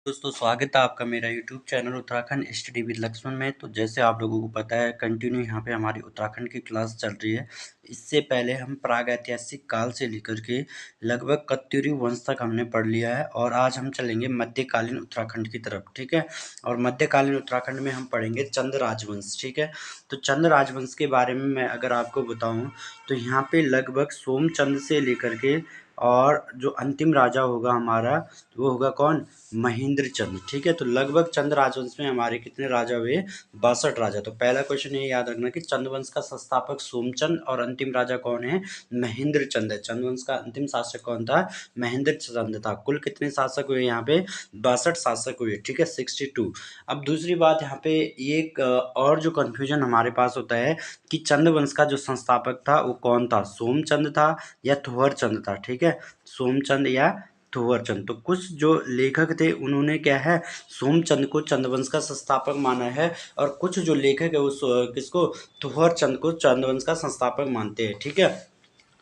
दोस्तों स्वागत है आपका मेरा YouTube channel Uttarakhand study with Laxman में। तो जैसे आप लोगों को पता है कंटिन्यू यहाँ पे हमारी उत्तराखंड की क्लास चल रही है। इससे पहले हम प्राग ऐतिहासिक काल से लेकर के लगभग कत्यूरी वंश तक हमने पढ़ लिया है और आज हम चलेंगे मध्यकालीन उत्तराखंड की तरफ। ठीक है, और मध्यकालीन उत्तराखंड में हम पढ़ेंगे चंद राजवंश। ठीक है, तो चंद राजवंश के बारे में मैं अगर आपको बताऊँ तो यहाँ पे लगभग सोमचंद से लेकर के और जो अंतिम राजा होगा हमारा वो होगा कौन, महेंद्र चंद। ठीक है, तो लगभग चंद राजवंश में हमारे कितने राजा हुए, 62 राजा। तो पहला क्वेश्चन ये याद रखना कि चंद वंश का संस्थापक सोमचंद और अंतिम राजा कौन है, महेंद्र चंद है। चंद वंश का अंतिम शासक कौन था, महेंद्र चंद था। कुल कितने शासक हुए यहाँ पे, 62 शासक हुए। ठीक है, 62। अब दूसरी बात यहाँ पे एक और जो कंफ्यूजन हमारे पास होता है कि चंद वंश का जो संस्थापक था वो कौन था, सोमचंद था या थोहर चंद था। ठीक है, सोमचंद या थोवर चंद। तो कुछ जो लेखक थे उन्होंने क्या है, सोमचंद को चंदवंश का संस्थापक माना है और कुछ जो लेखक है वो किसको, थोवर चंद को चंदवंश का संस्थापक मानते हैं। ठीक है,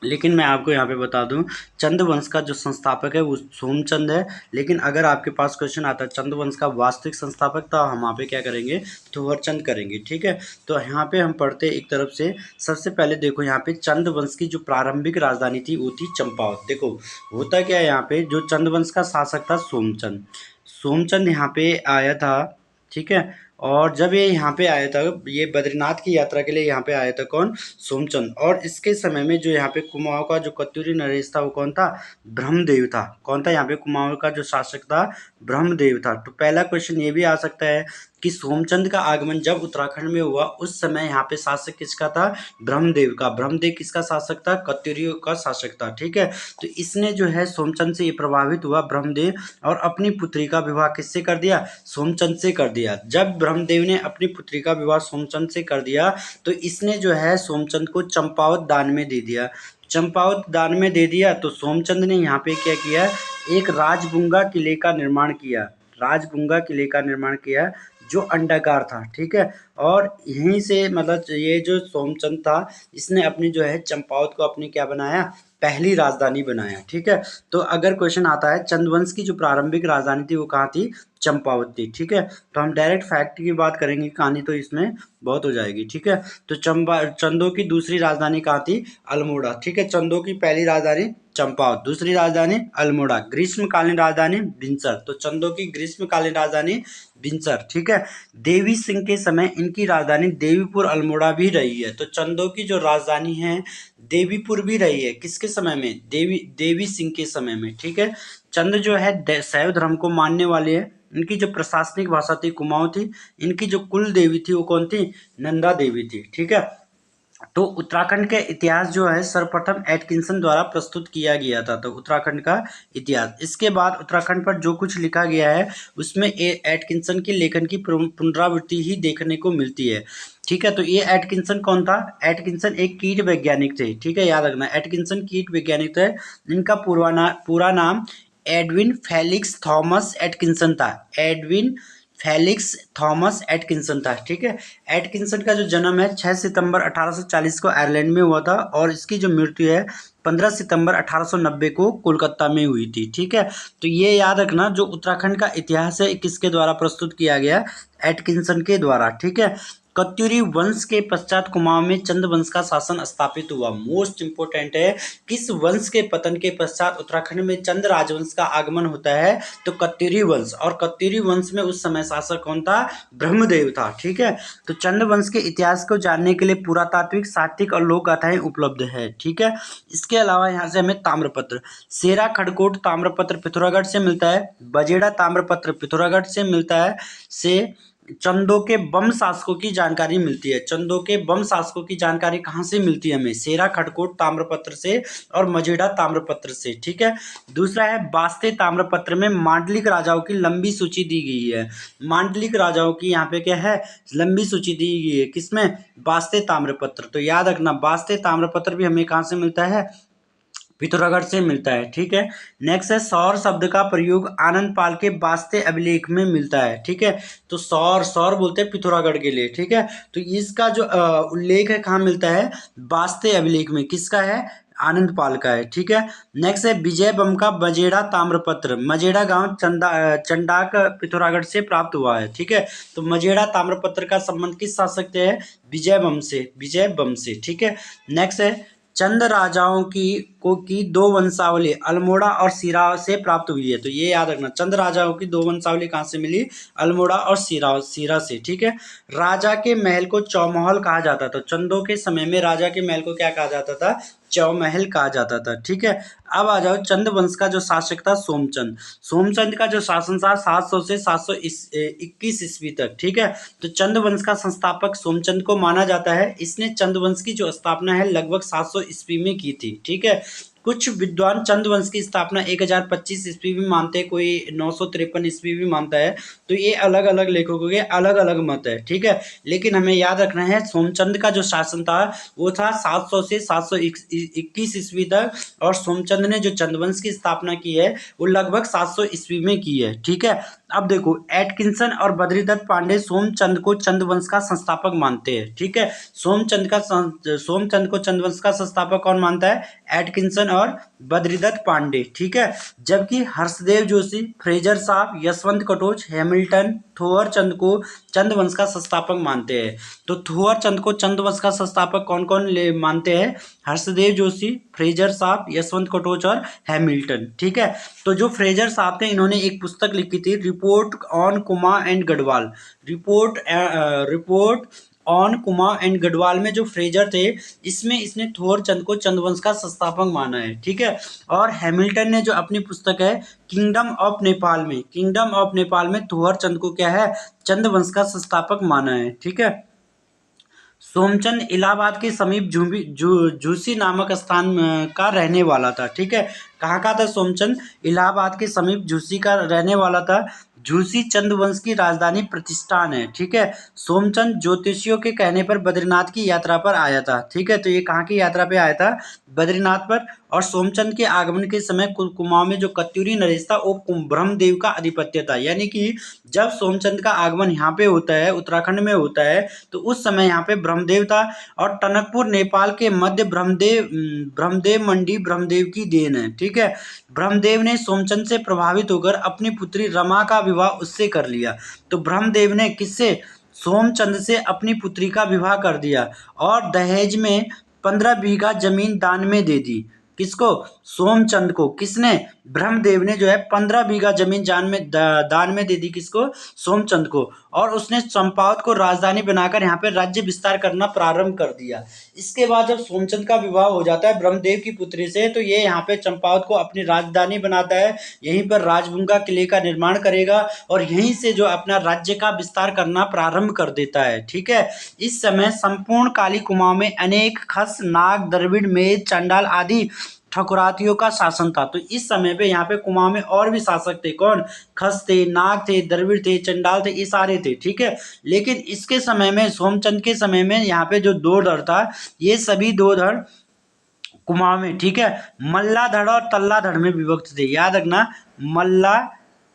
लेकिन मैं आपको यहाँ पे बता दूं चंद्रवंश का जो संस्थापक है वो सोमचंद है। लेकिन अगर आपके पास क्वेश्चन आता है चंद्रवंश का वास्तविक संस्थापक तो हम वहाँ पे क्या करेंगे, थोवरचंद करेंगे। ठीक है, तो यहाँ पे हम पढ़ते एक तरफ से। सबसे पहले देखो यहाँ पे चंद्रवंश की जो प्रारंभिक राजधानी थी वो थी चंपावत। देखो होता क्या है, यहाँ पे जो चंद्रवंश का शासक था सोमचंद, सोमचंद यहाँ पे आया था। ठीक है, और जब ये यहाँ पे आया था, ये बद्रीनाथ की यात्रा के लिए यहाँ पे आया था कौन, सोमचंद। और इसके समय में जो यहाँ पे कुमाऊं का जो कत्यूरी नरेश था वो कौन था, ब्रह्मदेव था। कौन था यहाँ पे कुमाऊं का जो शासक था, ब्रह्मदेव था। तो पहला क्वेश्चन ये भी आ सकता है कि सोमचंद का आगमन जब उत्तराखंड में हुआ उस समय यहाँ पे शासक किसका था, ब्रह्मदेव का। ब्रह्मदेव किसका शासक था, कत्यूरियों का शासक था। ठीक है, तो इसने जो है सोमचंद से ये प्रभावित हुआ ब्रह्मदेव और अपनी पुत्री का विवाह किससे कर दिया, सोमचंद से कर दिया। जब ब्रह्मदेव ने अपनी पुत्री का विवाह सोमचंद से कर दिया तो इसने जो है सोमचंद को चंपावत दान में दे दिया। चंपावत दान में दे दिया तो सोमचंद ने यहाँ पे क्या किया, एक राजगुंगा किले का निर्माण किया। राजगुंगा किले का निर्माण किया जो अंडाकार था। ठीक है, और यहीं से मतलब ये जो सोमचंद था इसने अपनी जो है चंपावत को अपनी क्या बनाया, पहली राजधानी बनाया। ठीक है, तो अगर क्वेश्चन आता है चंदवंश की जो प्रारंभिक राजधानी थी वो कहाँ थी, चंपावत थी। ठीक है, तो हम डायरेक्ट फैक्ट की बात करेंगे, कहानी तो इसमें बहुत हो जाएगी। ठीक है, तो चंदों की दूसरी राजधानी कहाँ थी, अल्मोड़ा। ठीक है, चंदों की पहली राजधानी चंपावत, दूसरी राजधानी अल्मोड़ा, ग्रीष्मकालीन राजधानी बिनसर। तो चंदों की ग्रीष्मकालीन राजधानी बिनसर। ठीक है, देवी सिंह के समय इनकी राजधानी देवीपुर अल्मोड़ा भी रही है। तो चंदों की जो राजधानी है देवीपुर भी रही है, किसके समय में, देवी सिंह के समय में। ठीक है, चंद जो है शैव धर्म को मानने वाले हैं। इनकी जो प्रशासनिक भाषा थी कुमाऊं थी। इनकी जो कुल देवी थी वो कौन थी, नंदा देवी थी। ठीक है, तो उत्तराखंड का इतिहास जो है सर्वप्रथम एटकिंसन द्वारा प्रस्तुत किया गया था। तो उत्तराखंड का इतिहास, इसके बाद उत्तराखंड पर जो कुछ लिखा गया है उसमें एटकिंसन की लेखन की पुनरावृत्ति ही देखने को मिलती है। ठीक है, तो ये एटकिंसन कौन था, एटकिंसन एक कीट वैज्ञानिक थे। ठीक है, याद रखना एटकिंसन कीट वैज्ञानिक थे। इनका पूरा नाम एडविन फेलिक्स थॉमस एटकिंसन था। एडविन फेलिक्स थॉमस एटकिंसन था। ठीक है, एटकिंसन का जो जन्म है 6 सितंबर 1840 को आयरलैंड में हुआ था और इसकी जो मृत्यु है 15 सितंबर 1890 को कोलकाता में हुई थी। ठीक है, तो ये याद रखना जो उत्तराखंड का इतिहास है किसके द्वारा प्रस्तुत किया गया, एटकिंसन के द्वारा। ठीक है, कत्यूरी वंश के पश्चात कुमाऊं में चंद वंश का शासन स्थापित हुआ। मोस्ट इंपोर्टेंट है, किस वंश के पतन के पश्चात उत्तराखंड में चंद राजवंश का आगमन होता है, तो कत्यूरी वंश। और कत्यूरी वंश में उस समय शासक कौन था, ब्रह्मदेव था। ठीक है, तो चंद वंश के इतिहास को जानने के लिए पुरातात्विक, साहित्यिक और लोक गाथाएं उपलब्ध है। ठीक है, इसके अलावा यहाँ से हमें ताम्रपत्र, सेरा खड़कोट ताम्रपत्र पिथौरागढ़ से मिलता है, बजेड़ा ताम्रपत्र पिथौरागढ़ से मिलता है, से चंदों के बम शासकों की जानकारी मिलती है। चंदों के बम शासकों की जानकारी कहाँ से मिलती है हमें, सेरा खड़कोट ताम्रपत्र से और मजेड़ा ताम्रपत्र से। ठीक है, दूसरा है बास्ते ताम्रपत्र में मांडलिक राजाओं की लंबी सूची दी गई है। मांडलिक राजाओं की यहाँ पे क्या है, लंबी सूची दी गई है, किसमें, बास्ते ताम्रपत्र। तो याद रखना बास्ते ताम्रपत्र भी हमें कहाँ से मिलता है, पिथौरागढ़ से मिलता है। ठीक है, नेक्स्ट है सौर शब्द का प्रयोग आनंद पाल के बास्ते अभिलेख में मिलता है। ठीक है, तो सौर सौर बोलते हैं पिथौरागढ़ के लिए। ठीक है, तो इसका जो उल्लेख है कहाँ मिलता है, बास्ते अभिलेख में, किसका है, आनंदपाल का है। ठीक है, नेक्स्ट है विजय बम का मजेड़ा ताम्रपत्र, मजेड़ा गांव चंडाक पिथौरागढ़ से प्राप्त हुआ है। ठीक है, तो मजेड़ा ताम्रपत्र का संबंध किस शासक से है? विजय बम से, विजय बम से। ठीक है, नेक्स्ट है चंद राजाओं की दो वंशावली अल्मोड़ा और सिरा से प्राप्त हुई है। तो ये याद रखना, चंद राजाओं की दो वंशावली कहाँ से मिली? अल्मोड़ा और सिरा से। ठीक है, राजा के महल को चौमहल कहा जाता था। चंदों के समय में राजा के महल को क्या कहा जाता था? चौमहल कहा जाता था। ठीक है, अब आ जाओ चंद वंश का जो शासक था सोमचंद। सोमचंद का जो शासन था 700 से 721 ईस्वी तक। ठीक है, तो चंद वंश का संस्थापक सोमचंद को माना जाता है। इसने चंद वंश की जो स्थापना है लगभग 700 ईस्वी में की थी। ठीक है, कुछ विद्वान चंद वंश की स्थापना 1025 ईस्वी भी मानते हैं, कोई 953 ईस्वी भी मानता है। तो ये अलग अलग लेखकों के अलग अलग मत है। ठीक है, लेकिन हमें याद रखना है सोमचंद का जो शासन था वो था 700 से 721 ईस्वी तक, और सोमचंद ने जो चंदवंश की स्थापना की है वो लगभग 700 ईस्वी में की है। ठीक है, अब देखो एटकिंसन और बद्रीदत्त पांडे सोमचंद को चंदवंश का संस्थापक मानते हैं। ठीक है, सोमचंद को चंदवंश का संस्थापक कौन मानता है? एटकिंसन और बद्रीदत्त पांडे। ठीक है, जबकि हर्षदेव जोशी, फ्रेजर साहब, यशवंत कटोच, हैमिल्टन थोवर चंद को चंदवंश का संस्थापक मानते हैं। तो थोवर चंद को चंदवंश का संस्थापक कौन कौन मानते हैं? हर्षदेव जोशी, फ्रेजर साहब, यशवंत कटोच और हैमिल्टन। ठीक है, तो जो फ्रेजर साहब थे इन्होंने एक पुस्तक लिखी थी रिपोर्ट ऑन कुमा एंड गढ़वाल। रिपोर्ट ऑन कुमा एंड गढ़वाल में जो फ्रेजर थे इसमें इसने थोर चंद को चंदवंश का संस्थापक माना है। ठीक है, और हैमिल्टन ने जो अपनी पुस्तक है किंगडम ऑफ नेपाल में थोर चंद को क्या है? चंदवंश का संस्थापक माना है। ठीक है, सोमचंद इलाहाबाद के समीप झूसी नामक स्थान का रहने वाला था। ठीक है, कहाँ का था सोमचंद? इलाहाबाद के समीप झूसी का रहने वाला था। झूसी चंद्रवंश की राजधानी प्रतिष्ठान है। ठीक है, सोमचंद ज्योतिषियों के कहने पर बद्रीनाथ की यात्रा पर आया था। ठीक है, तो ये कहाँ की यात्रा पे आया था? बद्रीनाथ पर। और सोमचंद के आगमन के समय कुमाऊं में जो कत्यूरी नरेश था वो ब्रह्मदेव का आधिपत्य था। यानी कि जब सोमचंद का आगमन यहाँ पे होता है, उत्तराखंड में होता है, तो उस समय यहाँ पे ब्रह्मदेव था। और टनकपुर नेपाल के मध्य ब्रह्मदेव मंडी ब्रह्मदेव की देन है। ठीक है, ब्रह्मदेव ने सोमचंद से प्रभावित होकर अपनी पुत्री रमा का विवाह उससे कर लिया। तो ब्रह्मदेव ने किससे? सोमचंद से अपनी पुत्री का विवाह कर दिया और दहेज में 15 बीघा जमीन दान में दे दी। किसको? सोमचंद को। किसने? ब्रह्मदेव ने जो है 15 बीघा जमीन दान में दे दी। किसको? सोमचंद को। और उसने चंपावत को राजधानी बनाकर यहाँ पे राज्य विस्तार करना प्रारंभ कर दिया। इसके बाद जब सोमचंद का विवाह हो जाता है ब्रह्मदेव की पुत्री से, तो ये यहाँ पे चंपावत को अपनी राजधानी बनाता है। यहीं पर राजभुंगा किले का निर्माण करेगा और यहीं से जो अपना राज्य का विस्तार करना प्रारंभ कर देता है। ठीक है, इस समय संपूर्ण काली कुमाऊं में अनेक खस, नाग, द्रविड़, मेद, चंडाल आदि ठकुरातियों का शासन था। तो इस समय पे यहाँ पे कुमाऊं में और भी शासक थे। कौन? खस थे, नाग थे, द्रविड़ थे, चंडाल थे, ये सारे थे। ठीक है, लेकिन इसके समय में सोमचंद के समय में यहाँ पे जो दो धड़ था, ये सभी दो धड़ कुमाऊं में, ठीक है, मल्लाधड़ और तल्लाधड़ में विभक्त थे। याद रखना, मल्ला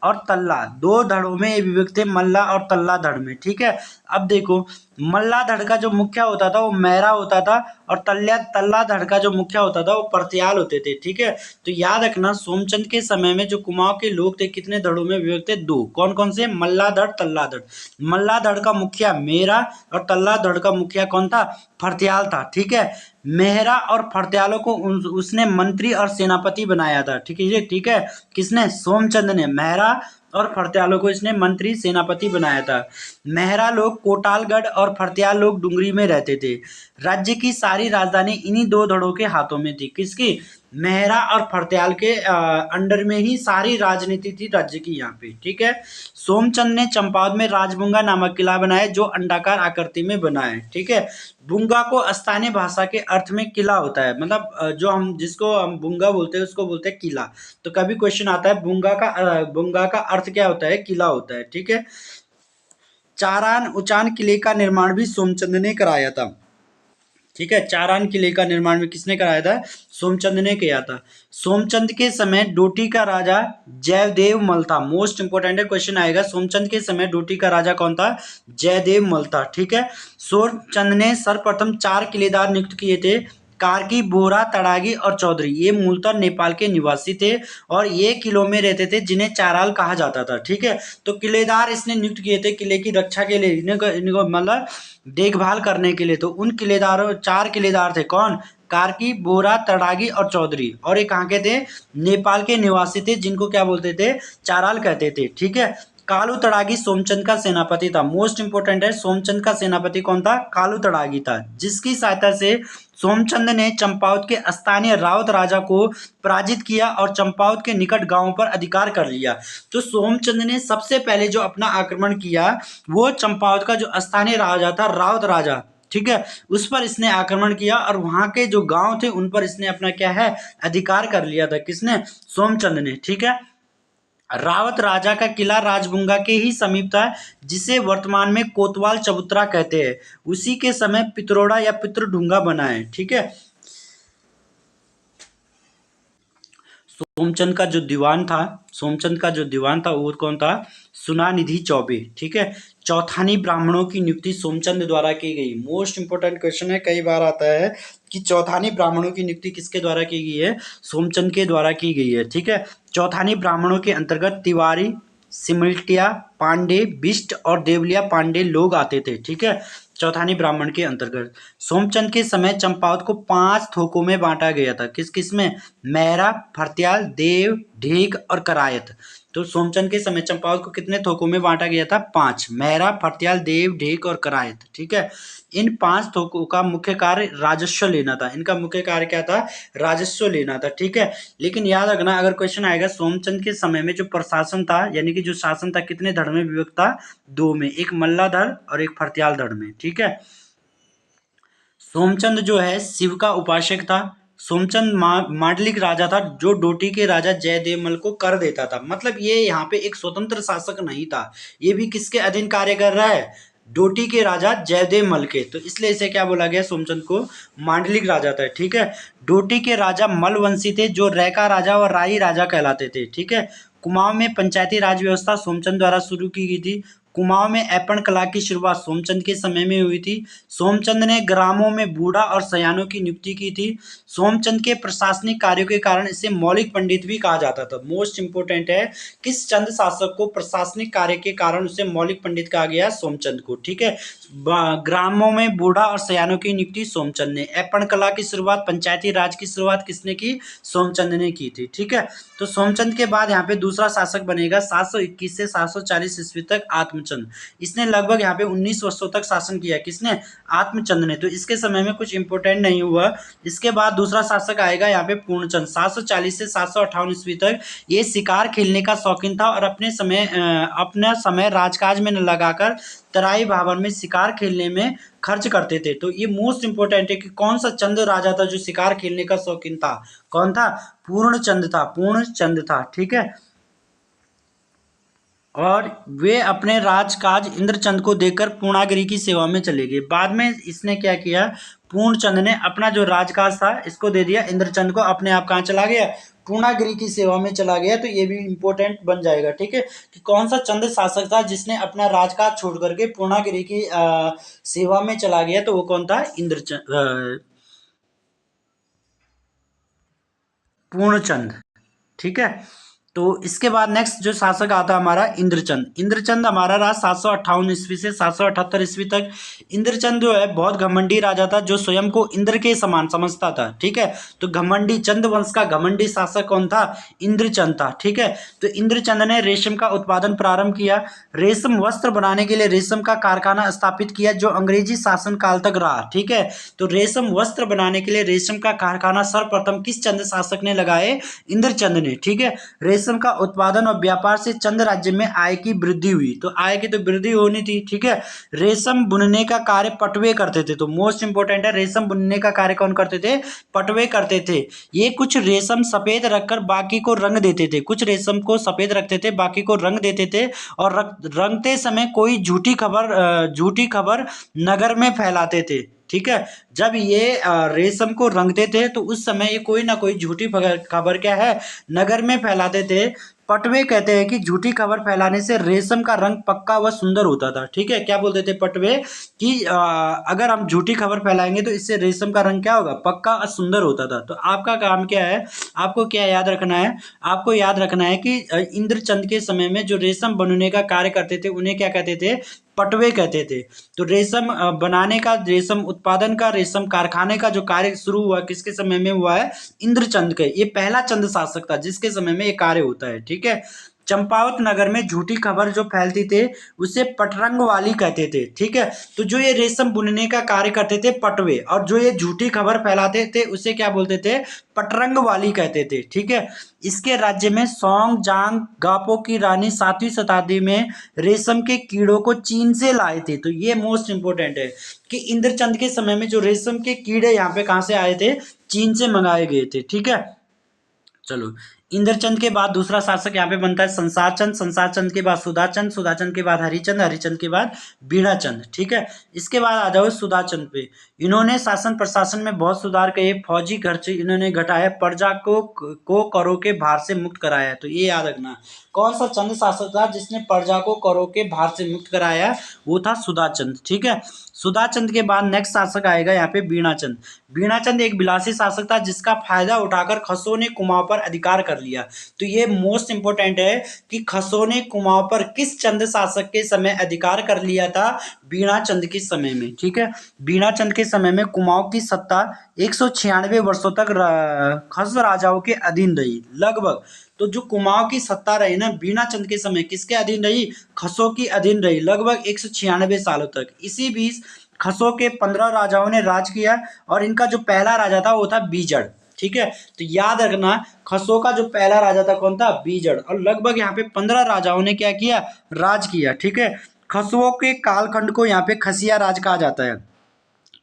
और तल्ला दो धड़ों में ये विभक्त थे, मल्ला और तल्लाधड़ में। ठीक है, अब देखो मल्लाधड़ का जो मुखिया होता था वो मैरा होता था और तल्लाधड़ का जो मुखिया होता था वो परत्याल होते थे। ठीक है, तो याद रखना सोमचंद के समय में जो कुमाऊं के लोग थे कितने धड़ों में विभक्त थे? दो। कौन कौन से? मल्लाधड़, तल्लाधड़। मल्लाधड़ का मुखिया मेरा और तल्लाधड़ का मुखिया कौन था? फरत्याल था। ठीक है, मेहरा और फरत्यालों को उसने मंत्री और सेनापति बनाया था। ठीक है, ठीक है, किसने? सोमचंद ने। मेहरा और फरत्यालों को इसने मंत्री सेनापति बनाया था। मेहरा लोग कोटालगढ़ और फरत्याल लोग डुंगरी में रहते थे। राज्य की सारी राजधानी इन्हीं दो धड़ों के हाथों में थी। किसकी? मेहरा और फरत्याल के अंडर में ही सारी राजनीति थी राज्य की यहाँ पे। ठीक है, सोमचंद ने चंपावत में राजबुंगा नामक किला बनाया जो अंडाकार आकृति में बना है। ठीक है, बुंगा को स्थानीय भाषा के अर्थ में किला होता है, मतलब जो हम जिसको हम बुंगा बोलते हैं उसको बोलते हैं किला। तो कभी क्वेश्चन आता है बुंगा का अर्थ क्या होता है? किला होता है। ठीक है, चारान उचान किले का निर्माण भी सोमचंद ने कराया था। ठीक है, चारान किले का निर्माण में किसने कराया था? सोमचंद ने किया था। सोमचंद के समय डोटी का राजा जयदेव मल था। मोस्ट इंपोर्टेंट क्वेश्चन आएगा, सोमचंद के समय डोटी का राजा कौन था? जयदेव मल था। ठीक है, सोमचंद ने सर्वप्रथम 4 किलेदार नियुक्त किए थे। कार्की, बोरा, तड़ागी और चौधरी ये मूलतः नेपाल के निवासी थे और ये किलों में रहते थे जिन्हें चाराल कहा जाता था। ठीक है, तो किलेदार इसने नियुक्त किए थे किले की रक्षा के लिए, इनको मतलब देखभाल करने के लिए। तो उन किलेदारों 4 किलेदार थे, कौन? कार्की, बोरा, तड़ागी और चौधरी। और ये कहाँ के थे? नेपाल के निवासी थे, जिनको क्या बोलते थे? चाराल कहते थे। ठीक है, कालू तड़ागी सोमचंद का सेनापति था। मोस्ट इंपोर्टेंट है, सोमचंद का सेनापति कौन था? कालू तड़ागी था, जिसकी सहायता से सोमचंद ने चंपावत के स्थानीय रावत राजा को पराजित किया और चंपावत के निकट गांवों पर अधिकार कर लिया। तो सोमचंद ने सबसे पहले जो अपना आक्रमण किया वो चंपावत का जो स्थानीय राजा था, रावत राजा, ठीक है, उस पर इसने आक्रमण किया और वहां के जो गांव थे उन पर इसने अपना क्या है? अधिकार कर लिया था। किसने? सोमचंद ने। ठीक है, रावत राजा का किला राजबुंगा के ही समीप था, जिसे वर्तमान में कोतवाल चबूतरा कहते हैं। उसी के समय पित्रोड़ा या पितृढूंगा बना है। ठीक है, सोमचंद का जो दीवान था, सोमचंद का जो दीवान था वो कौन था? सुनानिधि चौबे। ठीक है, चौथानी ब्राह्मणों की नियुक्ति सोमचंद द्वारा की गई। मोस्ट इंपोर्टेंट क्वेश्चन है, कई बार आता है कि चौथानी ब्राह्मणों की नियुक्ति किसके द्वारा की गई है? सोमचंद के द्वारा की गई है। ठीक है, चौथानी ब्राह्मणों के अंतर्गत तिवारी, सिमल्टिया, पांडे, बिष्ट और देवलिया पांडे लोग आते थे। ठीक है, चौथानी ब्राह्मण के अंतर्गत। सोमचंद के समय चंपावत को 5 थोकों में बांटा गया था। किस किस में? मैरा, फरत्याल, देव, ढीक और करायत। तो सोमचंद के समय चंपावत को कितने थोकों में बांटा गया था? 5। मैरा, फरत्याल, देव, ढीक और करायत। ठीक है, इन 5 थोकों का मुख्य कार्य राजस्व लेना था। इनका मुख्य कार्य क्या था? राजस्व लेना था। ठीक है, लेकिन याद रखना, अगर क्वेश्चन आएगा सोमचंद के समय में जो प्रशासन था यानी कि जो शासन था कितने धड़ में विभक्त था? 2 में, एक मल्ला धड़ और एक फरत्याल धड़ में। ठीक है, सोमचंद जो है शिव का उपासक था। सोमचंद मांडलिक राजा था जो डोटी के राजा जयदेवमल को कर देता था। मतलब ये यहाँ पे एक स्वतंत्र शासक नहीं था, ये भी किसके अधीन कार्य कर रहा है? डोटी के राजा जयदेवमल के। तो इसलिए इसे क्या बोला गया? सोमचंद को मांडलिक राजा था। ठीक है, डोटी के राजा मलवंशी थे जो रैका राजा और राई राजा कहलाते थे। ठीक है, कुमाऊं में पंचायती राज व्यवस्था सोमचंद द्वारा शुरू की गई थी। कुमाऊं में ऐपण कला की शुरुआत सोमचंद के समय में हुई थी। सोमचंद ने ग्रामों में बूढ़ा और सयानों की नियुक्ति की थी। सोमचंद के प्रशासनिक कार्यों के कारण इसे मौलिक पंडित भी कहा जाता था। मोस्ट इंपोर्टेंट है, किस चंद शासक को प्रशासनिक कार्य के कारण उसे मौलिक पंडित कहा गया? सोमचंद को। ठीक है, ग्रामों में बूढ़ा और सयानों की नियुक्ति सोमचंद ने। ऐपण कला की शुरुआत, पंचायती राज की शुरुआत किसने की? सोमचंद ने की थी। ठीक है, तो सोमचंद के बाद यहाँ पे दूसरा शासक बनेगा 721 से 740 ईस्वी तक आत्मचंद। इसने लगभग यहाँ पे 19 वर्षों तक शासन किया। किसने? आत्मचंद ने। तो इसके समय में कुछ इंपोर्टेंट नहीं हुआ। इसके बाद दूसरा शासक आएगा यहाँ पे पूर्णचंद, 740 से 758 ईस्वी तक। ये शिकार खेलने का शौकीन था और अपना समय राजकाज में न लगाकर तराई भावर में शिकार खेलने में खर्च करते थे। तो ये मोस्ट इंपोर्टेंट है कि कौन सा चंद राजा था जो शिकार खेलने का शौकीन था? कौन था? पूर्णचंद था, पूर्णचंद था। ठीक है, और वे अपने राजकाज इंद्रचंद को देकर पूर्णागिरी की सेवा में चले गए। बाद में इसने क्या किया? पूर्णचंद ने अपना जो राजकाज था इसको दे दिया इंद्रचंद को, अपने आप कहाँ चला गया? पूर्णागिरी की सेवा में चला गया। तो ये भी इंपॉर्टेंट बन जाएगा। ठीक है, कि कौन सा चंद शासक था जिसने अपना राजकाज छोड़ करके पूर्णागिरी की सेवा में चला गया? तो वो कौन था? पूर्णचंद। ठीक है, तो इसके बाद नेक्स्ट जो शासक आता है हमारा इंद्रचंद। इंद्रचंद हमारा रहा 758 ईस्वी से 778 ईस्वी तक। इंद्रचंद जो है बहुत घमंडी राजा था जो स्वयं को इंद्र के समान समझता था। ठीक है, तो घमंडी चंद वंश का घमंडी शासक कौन था? इंद्रचंद था। ठीक है, तो इंद्रचंद ने रेशम का उत्पादन प्रारंभ किया। रेशम वस्त्र बनाने के लिए रेशम का कारखाना स्थापित किया जो अंग्रेजी शासन काल तक रहा। ठीक है, तो रेशम वस्त्र बनाने के लिए रेशम का कारखाना सर्वप्रथम किस चंद शासक ने लगाए? इंद्रचंद ने। ठीक है, रेशम का उत्पादन और व्यापार से चंद राज्य में आय की वृद्धि हुई। तो आय की तो वृद्धि होनी थी। ठीक है, रेशम बुनने का कार्य पटवे करते थे। तो मोस्ट इंपोर्टेंट है, रेशम बुनने का कार्य कौन करते थे? पटवे करते थे। ये कुछ रेशम सफेद रखकर बाकी को रंग देते थे, कुछ रेशम को सफेद रखते थे बाकी को रंग देते थे। और रंगते समय कोई झूठी खबर नगर में फैलाते थे। ठीक है, जब ये रेशम को रंगते थे तो उस समय ये कोई ना कोई झूठी खबर क्या है? नगर में फैलाते थे। पटवे कहते हैं कि झूठी खबर फैलाने से रेशम का रंग पक्का व सुंदर होता था। ठीक है, क्या बोलते थे पटवे कि अगर हम झूठी खबर फैलाएंगे तो इससे रेशम का रंग क्या होगा, पक्का और सुंदर होता था। तो आपका काम क्या है, आपको क्या याद रखना है, आपको याद रखना है कि इंद्रचंद के समय में जो रेशम बनने का कार्य करते थे उन्हें क्या कहते थे, पटवे कहते थे। तो रेशम बनाने का, रेशम उत्पादन का, रेशम कारखाने का जो कार्य शुरू हुआ किसके समय में हुआ है, इंद्रचंद के। ये पहला चंद शासक था जिसके समय में ये कार्य होता है। ठीक है, चंपावत नगर में झूठी खबर जो फैलती थे उसे पटरंग वाली कहते थे। ठीक है, तो जो ये रेशम बुनने का कार्य करते थे पटवे, और जो ये झूठी खबर फैलाते थे उसे क्या बोलते थे, पटरंग वाली कहते थे। ठीक है, इसके राज्य में सौंग जांग गापो की रानी 7वीं शताब्दी में रेशम के कीड़ों को चीन से लाए थे। तो ये मोस्ट इंपोर्टेंट है कि इंद्रचंद के समय में जो रेशम के कीड़े यहाँ पे कहाँ से आए थे, चीन से मंगाए गए थे। ठीक है, चलो, इंद्रचंद के बाद दूसरा शासक यहाँ पे बनता है संसारचंद। संसारचंद के बाद सुधाचंद। सुधाचंद के बाद हरिचंद। हरिचंद के बाद बीणाचंद। ठीक है, इसके बाद आ जाओ सुधाचंद पे। इन्होंने शासन प्रशासन में बहुत सुधार किए, फौजी खर्च इन्होंने घटाया, प्रजा को करों के भार से मुक्त कराया। तो ये याद रखना, कौन सा चंद शासक था जिसने प्रजा को करों के भार से मुक्त कराया, वो था सुधाचंद। ठीक है, सुधाचंद के बाद नेक्स्ट शासक आएगा यहाँ पे बीणाचंद। बीणाचंद एक विलासी शासक था जिसका फायदा उठाकर खसों ने कुमाऊं पर अधिकार कर लिया। तो ये मोस्ट इंपोर्टेंट है कि खसों ने कुमाऊं पर किस चंद शासक के समय अधिकार कर लिया था, बीणाचंद के समय में। ठीक है, बीणाचंद के समय में कुमाऊं की सत्ता 196 वर्षों तक खस राजाओं के अधीन रही लगभग। तो जो कुमाऊं की सत्ता रही ना बीणाचंद के समय, किसके अधीन रही, खसों की अधीन रही लगभग 196 सालों तक। इसी बीच खसों के 15 राजाओं ने राज किया और इनका जो पहला राजा था वो था बीजड़। ठीक है, तो याद रखना खसों का जो पहला राजा था कौन था, बीजड़। और लगभग यहाँ पे 15 राजाओं ने क्या किया, राज किया। ठीक है, खसुओं के कालखंड को यहाँ पे खसिया राज कहा जाता है।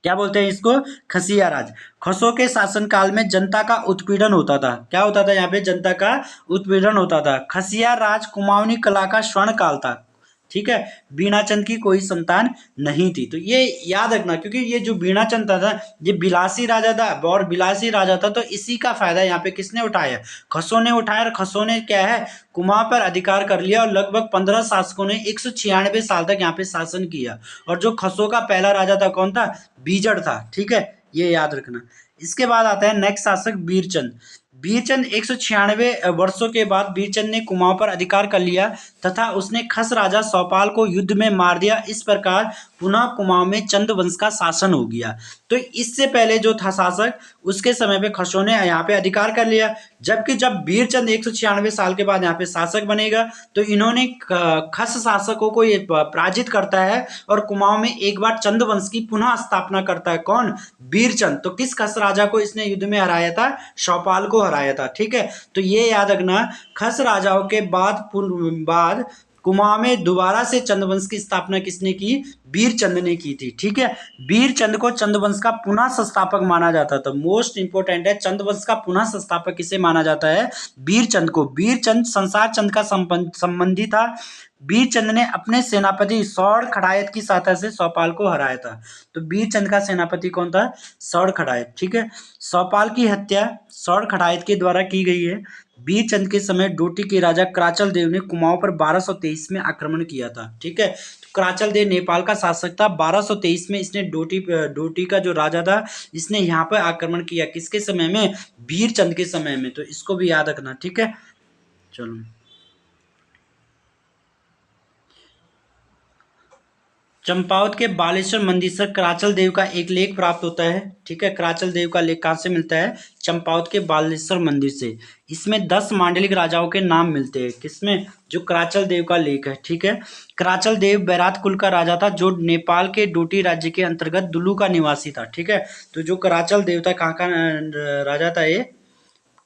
क्या बोलते हैं इसको, खसिया राज। खसों के शासनकाल में जनता का उत्पीड़न होता था। क्या होता था यहाँ पे, जनता का उत्पीड़न होता था। खसिया राज कुमाऊनी कला का स्वर्ण काल था। ठीक है, बीणाचंद की कोई संतान नहीं थी। तो ये याद रखना, क्योंकि ये जो बीणाचंद था ये बिलासी राजा था, और बिलासी राजा था तो इसी का फायदा यहाँ पे किसने उठाया, खसों ने उठाया। और खसों ने क्या है, कुमाऊं पर अधिकार कर लिया और लगभग 15 शासकों ने 196 साल तक यहाँ पे शासन किया। और जो खसों का पहला राजा था कौन था, बीजड़ था। ठीक है, ये याद रखना। इसके बाद आता है नेक्स्ट शासक बीरचंद। बीरचंद 196 वर्षों के बाद बीरचंद ने कुमाऊं पर अधिकार कर लिया तथा उसने खस राजा सौपाल को युद्ध में मार दिया। इस प्रकार पुनः कुमाऊं में चंद वंश का शासन हो गया। तो इससे पहले जो था शासक उसके समय पे खसों ने यहाँ पे अधिकार कर लिया, जबकि जब बीरचंद 196 साल के बाद यहाँ पे शासक बनेगा तो इन्होंने खस शासकों को ये पराजित करता है और कुमाऊं में एक बार चंद वंश की पुनः स्थापना करता है। कौन, बीरचंद। तो किस खस राजा को इसने युद्ध में हराया था, शौपाल को हराया था। ठीक है, तो ये याद रखना, खस राजाओं के बाद कुमाऊं में दोबारा से चंद्रवंश की स्थापना किसने की, बीरचंद ने की थी। ठीक है, बीरचंद को चंद्रवंश का पुनः संस्थापक माना जाता था। मोस्ट इंपोर्टेंट है, चंद्रवंश का पुनः संस्थापक किसे माना जाता है, बीरचंद को। बीरचंद संसार चंद का संबंधी था। बीरचंद ने अपने सेनापति सौड़ खड़ायत की सहायता से सौपाल को हराया था। तो बीरचंद का सेनापति कौन था, सौड़ खड़ायत। ठीक है, सौपाल की हत्या सौड़ खड़ायत के द्वारा की गई है। बीरचंद के समय डोटी के राजा कराचल देव ने कुमाऊं पर 1223 में आक्रमण किया था। ठीक है, तो कराचल देव नेपाल का शासक था। 1223 में इसने डोटी का जो राजा था इसने यहाँ पर आक्रमण किया, किसके समय में, बीरचंद के समय में। तो इसको भी याद रखना। ठीक है, चलो, चंपावत के बालेश्वर मंदिर से कराचल देव का एक लेख प्राप्त होता है। ठीक है, कराचल देव का लेख कहाँ से मिलता है, चंपावत के बालेश्वर मंदिर से। इसमें 10 मांडलिक राजाओं के नाम मिलते हैं। किसमें, जो कराचल देव का लेख है। ठीक है, कराचल देव बैरात कुल का राजा था जो नेपाल के डोटी राज्य के अंतर्गत दुल्लू का निवासी था। ठीक है, तो जो कराचल देव था कहाँ का राजा था, ये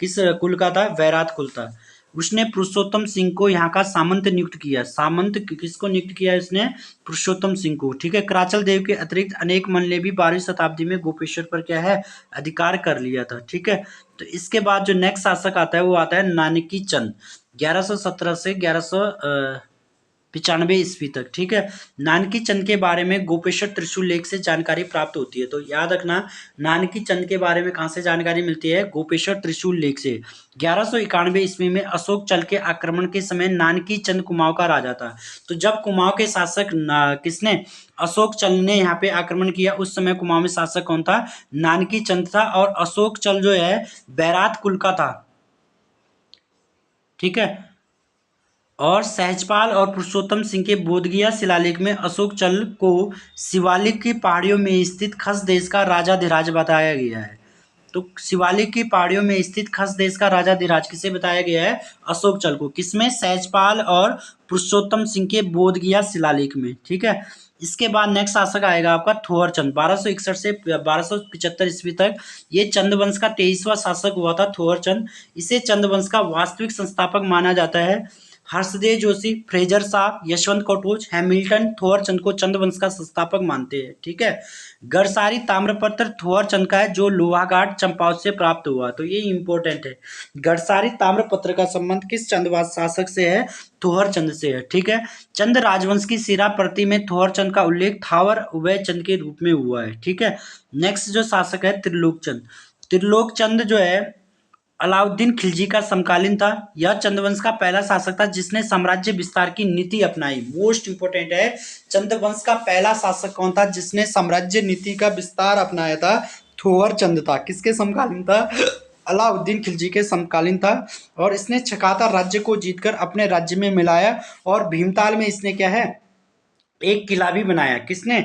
किस कुल का था, वैरात कुल था। उसने पुरुषोत्तम सिंह को यहाँ का सामंत नियुक्त किया। सामंत किसको नियुक्त किया इसने, पुरुषोत्तम सिंह को। ठीक है, कराचल देव के अतिरिक्त अनेक मन ने भी 12वीं शताब्दी में गोपेश्वर पर क्या है, अधिकार कर लिया था। ठीक है, तो इसके बाद जो नेक्स्ट शासक आता है वो आता है नानकी चंद। 1117 से 1100 95 ईस्वी तक। ठीक है, नानकी चंद के बारे में गोपेश्वर त्रिशूल लेख से जानकारी प्राप्त होती है। तो याद रखना, नानकी चंद के बारे में कहां से जानकारी मिलती है? गोपेश्वर त्रिशूल लेख से। 1191 ईस्वी में अशोक चल के आक्रमण के समय नानकी चंद कुमाऊं का राजा था। तो जब कुमाऊं के शासक किसने? अशोक चल ने यहाँ पे आक्रमण किया, उस समय कुमाऊं में शासक कौन था? नानकी चंद था। और अशोक चल जो है बैरात कुल का था। ठीक है, और सहजपाल और पुरुषोत्तम सिंह के बोधगया शिलालेख में अशोक चल को शिवालिक की पहाड़ियों में स्थित खस देश का राजाधिराज बताया गया है। तो शिवालिक की पहाड़ियों में स्थित खस देश का राजाधिराज किसे बताया गया है? अशोक चल को। किसमें? सहजपाल और पुरुषोत्तम सिंह के बोधगया शिलालेख में। ठीक है, इसके बाद नेक्स्ट शासक आएगा आपका थोअरचंद, 1261 से 1275 ईस्वी तक। ये चंद वंश का 23वां शासक हुआ था थोअरचंद। इसे चंद वंश का वास्तविक संस्थापक माना जाता है। हर्षदेव जोशी, फ्रेजर साहब, यशवंत कटोच, हैमिल्टन थोअरचंद को चंद वंश का संस्थापक मानते हैं। ठीक है, गरसारी ताम्रपत्र थोअरचंद का है, जो लोहाघाट चंपावत से प्राप्त हुआ। तो ये इंपॉर्टेंट है, गरसारी ताम्रपत्र का संबंध किस चंदवाद शासक से है? थोअरचंद से है। ठीक है, चंद राजवंश की सिरा प्रति में थोअरचंद का उल्लेख थावर उभय चंद के रूप में हुआ है। ठीक है, नेक्स्ट जो शासक है त्रिलोकचंद। त्रिलोकचंद जो है अलाउद्दीन खिलजी का समकालीन था। यह चंदवंश का पहला शासक था जिसने साम्राज्य विस्तार की नीति अपनाई। मोस्ट इंपोर्टेंट है, चंदवंश का पहला शासक कौन था जिसने साम्राज्य नीति का विस्तार अपनाया था? थोअरचंद था। किसके समकालीन था? अलाउद्दीन खिलजी के समकालीन था। और इसने चकाता राज्य को जीतकर अपने राज्य में मिलाया। और भीमताल में इसने क्या है? एक किला भी बनाया। किसने?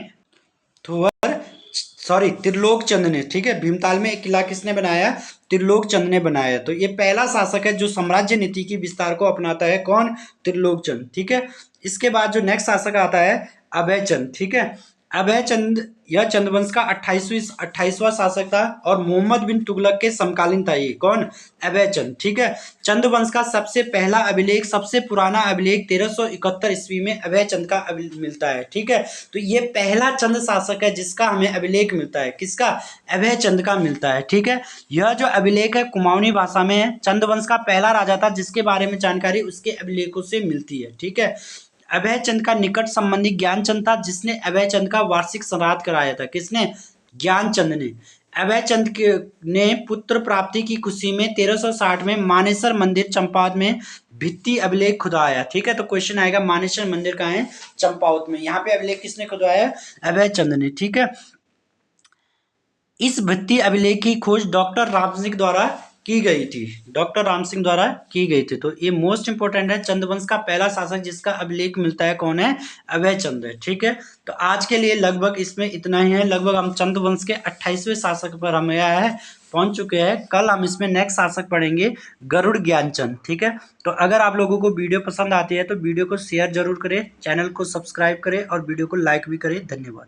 त्रिलोकचंद ने। ठीक है, भीमताल में एक किला किसने बनाया? त्रिलोकचंद ने बनाया। तो ये पहला शासक है जो साम्राज्य नीति की विस्तार को अपनाता है। कौन? त्रिलोकचंद। ठीक है, इसके बाद जो नेक्स्ट शासक आता है अभयचंद। ठीक है, अभयचंद यह चंदवंश का 28वां शासक था और मोहम्मद बिन तुगलक के समकालीन था। ये कौन? अभयचंद। ठीक है, चंदवंश का सबसे पहला अभिलेख, सबसे पुराना अभिलेख 1371 ईस्वी में अभयचंद का मिलता है। ठीक है, तो ये पहला चंद शासक है जिसका हमें अभिलेख मिलता है। किसका? अभयचंद का मिलता है। ठीक है, यह जो अभिलेख है कुमाऊनी भाषा में है। चंदवंश का पहला राजा था जिसके बारे में जानकारी उसके अभिलेखों से मिलती है। ठीक है, अभयचंद का निकट संबंधी ज्ञानचंद था जिसने अभयचंद का वार्षिक श्राद्ध कराया था। किसने? ज्ञानचंद ने। अभयचंद ने पुत्र प्राप्ति की खुशी में 1360 में मानेसर मंदिर चंपावत में भित्ति अभिलेख खुदाया। ठीक है, तो क्वेश्चन आएगा मानेसर मंदिर कहाँ है? चंपावत में। यहाँ पे अभिलेख किसने खुदवाया? अभयचंद ने। ठीक है, इस भित्ति अभिलेख की खोज डॉक्टर राम सिंह द्वारा की गई थी। डॉक्टर राम सिंह द्वारा की गई थी। तो ये मोस्ट इंपोर्टेंट है, चंदवंश का पहला शासक जिसका अभिलेख मिलता है कौन है? अभयचंद है। ठीक है, तो आज के लिए लगभग इसमें इतना ही है। लगभग हम चंदवंश के 28वें शासक पर हम पहुंच चुके हैं। कल हम इसमें नेक्स्ट शासक पढ़ेंगे गरुड़ ज्ञानचंद। ठीक है, तो अगर आप लोगों को वीडियो पसंद आती है तो वीडियो को शेयर जरूर करें, चैनल को सब्सक्राइब करें और वीडियो को लाइक भी करें। धन्यवाद।